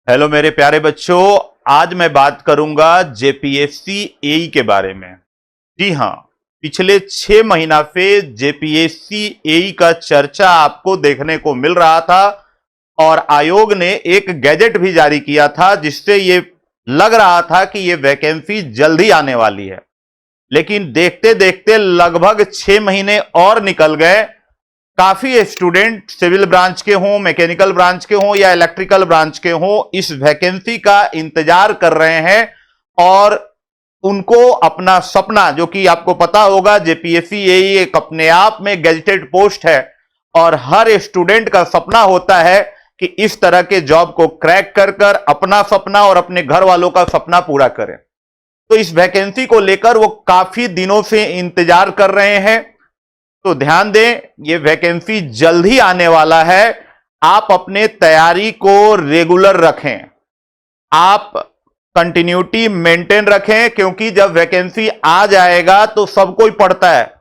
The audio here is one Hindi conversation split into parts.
हेलो मेरे प्यारे बच्चों, आज मैं बात करूंगा जेपीएससी एई के बारे में। जी हां, पिछले 6 महीना से जेपीएससी एई का चर्चा आपको देखने को मिल रहा था और आयोग ने एक गैजेट भी जारी किया था जिससे ये लग रहा था कि ये वैकेंसी जल्दी आने वाली है। लेकिन देखते देखते लगभग 6 महीने और निकल गए। काफी स्टूडेंट सिविल ब्रांच के हों, मैकेनिकल ब्रांच के हों या इलेक्ट्रिकल ब्रांच के हों, इस वैकेंसी का इंतजार कर रहे हैं और उनको अपना सपना, जो कि आपको पता होगा जेपीएससी एई एक अपने आप में गैजेटेड पोस्ट है और हर स्टूडेंट का सपना होता है कि इस तरह के जॉब को क्रैक कर कर अपना सपना और अपने घर वालों का सपना पूरा करें। तो इस वैकेंसी को लेकर वो काफी दिनों से इंतजार कर रहे हैं। तो ध्यान दें, ये वैकेंसी जल्द ही आने वाला है। आप अपने तैयारी को रेगुलर रखें, आप कंटिन्यूटी मेंटेन रखें, क्योंकि जब वैकेंसी आ जाएगा तो सब कोई पढ़ता है।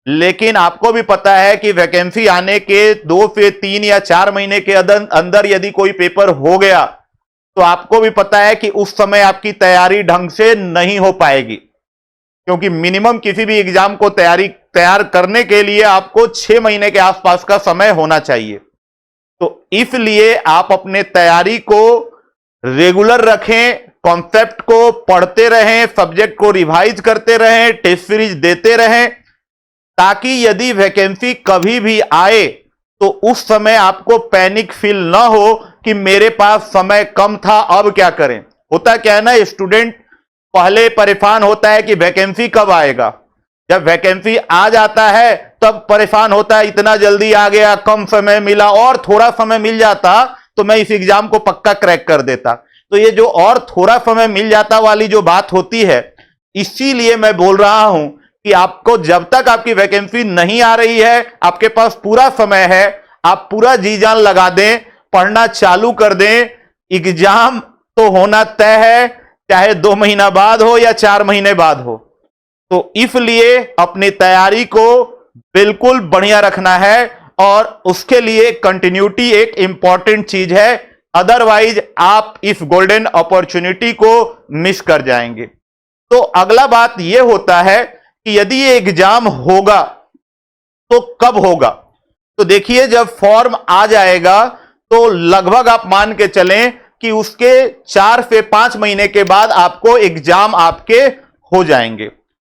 लेकिन आपको भी पता है कि वैकेंसी आने के 2 से 3 या 4 महीने के अंदर यदि कोई पेपर हो गया तो आपको भी पता है कि उस समय आपकी तैयारी ढंग से नहीं हो पाएगी, क्योंकि मिनिमम किसी भी एग्जाम को तैयार करने के लिए आपको 6 महीने के आसपास का समय होना चाहिए। तो इसलिए आप अपने तैयारी को रेगुलर रखें, कॉन्सेप्ट को पढ़ते रहें, सब्जेक्ट को रिवाइज करते रहें, टेस्ट सीरीज देते रहें, ताकि यदि वैकेंसी कभी भी आए तो उस समय आपको पैनिक फील ना हो कि मेरे पास समय कम था, अब क्या करें। होता क्या है ना, स्टूडेंट पहले परेशान होता है कि वैकेंसी कब आएगा। जब वैकेंसी आ जाता है तब परेशान होता है, इतना जल्दी आ गया, कम समय मिला, और थोड़ा समय मिल जाता तो मैं इस एग्जाम को पक्का क्रैक कर देता। तो ये जो और थोड़ा समय मिल जाता वाली जो बात होती है, इसीलिए मैं बोल रहा हूं कि आपको जब तक आपकी वैकेंसी नहीं आ रही है, आपके पास पूरा समय है, आप पूरा जी जान लगा दें, पढ़ना चालू कर दें। एग्जाम तो होना तय है, चाहे 2 महीना बाद हो या 4 महीने बाद हो। तो इसलिए अपनी तैयारी को बिल्कुल बढ़िया रखना है और उसके लिए कंटिन्यूटी एक इंपॉर्टेंट चीज है, अदरवाइज आप इस गोल्डन अपॉर्चुनिटी को मिस कर जाएंगे। तो अगला बात यह होता है कि यदि ये एग्जाम होगा तो कब होगा। तो देखिए, जब फॉर्म आ जाएगा तो लगभग आप मान के चलें कि उसके 4 से 5 महीने के बाद आपको एग्जाम आपके हो जाएंगे।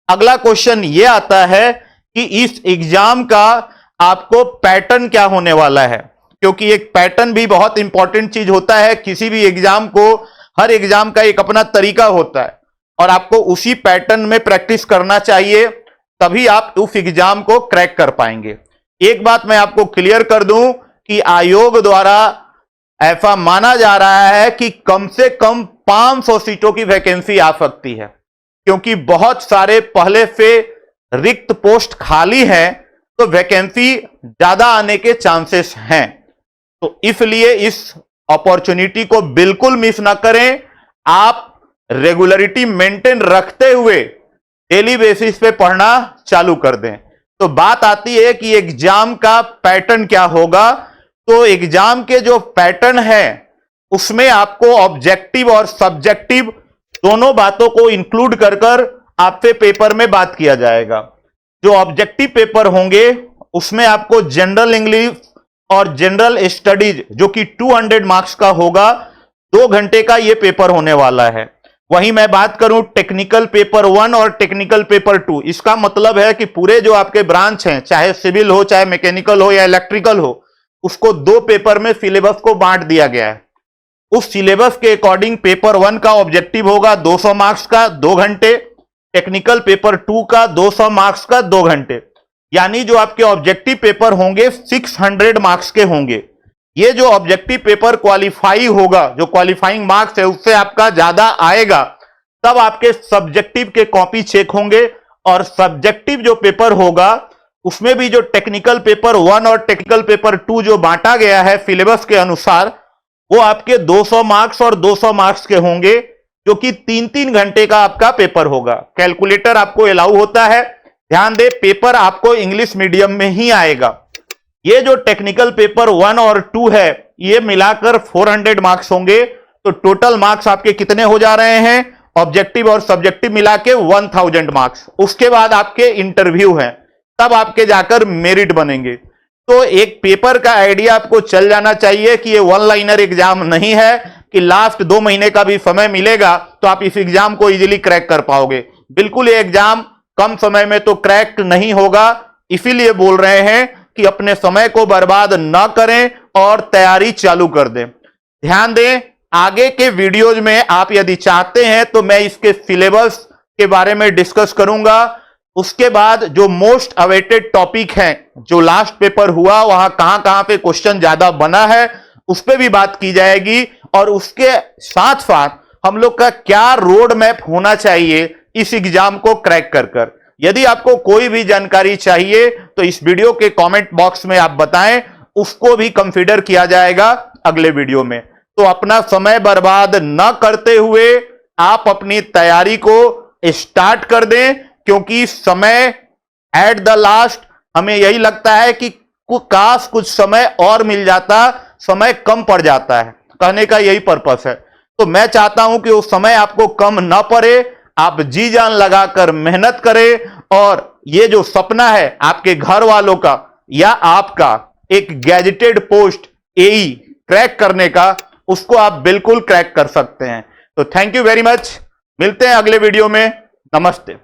अगला क्वेश्चन यह आता है कि इस एग्जाम का आपको पैटर्न क्या होने वाला है, क्योंकि एक पैटर्न भी बहुत इंपॉर्टेंट चीज होता है। किसी भी एग्जाम को, हर एग्जाम का एक अपना तरीका होता है और आपको उसी पैटर्न में प्रैक्टिस करना चाहिए, तभी आप उस एग्जाम को क्रैक कर पाएंगे। एक बात मैं आपको क्लियर कर दूं कि आयोग द्वारा ऐसा माना जा रहा है कि कम से कम 500 सीटों की वैकेंसी आ सकती है, क्योंकि बहुत सारे पहले से रिक्त पोस्ट खाली हैं, तो वैकेंसी ज्यादा आने के चांसेस हैं। तो इसलिए इस अपॉर्चुनिटी को बिल्कुल मिस ना करें। आप रेगुलरिटी मेंटेन रखते हुए डेली बेसिस पे पढ़ना चालू कर दें। तो बात आती है कि एग्जाम का पैटर्न क्या होगा। तो एग्जाम के जो पैटर्न है उसमें आपको ऑब्जेक्टिव और सब्जेक्टिव दोनों बातों को इंक्लूड कर कर आपसे पेपर में बात किया जाएगा। जो ऑब्जेक्टिव पेपर होंगे उसमें आपको जनरल इंग्लिश और जनरल स्टडीज, जो कि 200 मार्क्स का होगा, 2 घंटे का यह पेपर होने वाला है। वहीं मैं बात करूं टेक्निकल पेपर 1 और टेक्निकल पेपर 2, इसका मतलब है कि पूरे जो आपके ब्रांच हैं, चाहे सिविल हो, चाहे मैकेनिकल हो या इलेक्ट्रिकल हो, उसको 2 पेपर में सिलेबस को बांट दिया गया है। उस सिलेबस के अकॉर्डिंग पेपर 1 का ऑब्जेक्टिव होगा 200 मार्क्स का 2 घंटे, टेक्निकल पेपर 2 का 200 मार्क्स का 2 घंटे, यानी जो आपके ऑब्जेक्टिव पेपर होंगे 600 मार्क्स के होंगे। ये जो ऑब्जेक्टिव पेपर क्वालिफाई होगा, जो क्वालिफाइंग मार्क्स है उससे आपका ज्यादा आएगा, तब आपके सब्जेक्टिव के कॉपी चेक होंगे और सब्जेक्टिव जो पेपर होगा उसमें भी जो टेक्निकल पेपर 1 और टेक्निकल पेपर 2 जो बांटा गया है सिलेबस के अनुसार, वो आपके 200 मार्क्स और 200 मार्क्स के होंगे, जो कि 3-3 घंटे का आपका पेपर होगा। कैलकुलेटर आपको अलाउ होता है। ध्यान दे, पेपर आपको इंग्लिश मीडियम में ही आएगा। ये जो टेक्निकल पेपर 1 और 2 है, ये मिलाकर 400 मार्क्स होंगे तो टोटल मार्क्स आपके कितने हो जा रहे हैं, ऑब्जेक्टिव और सब्जेक्टिव मिला के 1000 मार्क्स। उसके बाद आपके इंटरव्यू है, तब आपके जाकर मेरिट बनेंगे। तो एक पेपर का आइडिया आपको चल जाना चाहिए कि ये वन लाइनर एग्जाम नहीं है कि लास्ट 2 महीने का भी समय मिलेगा तो आप इस एग्जाम को इजीली क्रैक कर पाओगे। बिल्कुल ये एग्जाम कम समय में तो क्रैक नहीं होगा, इसीलिए बोल रहे हैं कि अपने समय को बर्बाद ना करें और तैयारी चालू कर दें। ध्यान दें, आगे के वीडियोज में आप यदि चाहते हैं तो मैं इसके सिलेबस के बारे में डिस्कस करूंगा। उसके बाद जो मोस्ट अवेटेड टॉपिक है, जो लास्ट पेपर हुआ वहां कहां पे क्वेश्चन ज्यादा बना है, उस पर भी बात की जाएगी। और उसके साथ साथ हम लोग का क्या रोड मैप होना चाहिए इस एग्जाम को क्रैक कर। यदि आपको कोई भी जानकारी चाहिए तो इस वीडियो के कमेंट बॉक्स में आप बताएं, उसको भी कंसीडर किया जाएगा अगले वीडियो में। तो अपना समय बर्बाद न करते हुए आप अपनी तैयारी को स्टार्ट कर दें, क्योंकि समय एट द लास्ट हमें यही लगता है कि काश कुछ समय और मिल जाता, समय कम पड़ जाता है, कहने का यही पर्पस है। तो मैं चाहता हूं कि वो समय आपको कम ना पड़े, आप जी जान लगाकर मेहनत करें और ये जो सपना है आपके घर वालों का या आपका एक गैजेटेड पोस्ट एई क्रैक करने का, उसको आप बिल्कुल क्रैक कर सकते हैं। तो थैंक यू वेरी मच, मिलते हैं अगले वीडियो में। नमस्ते।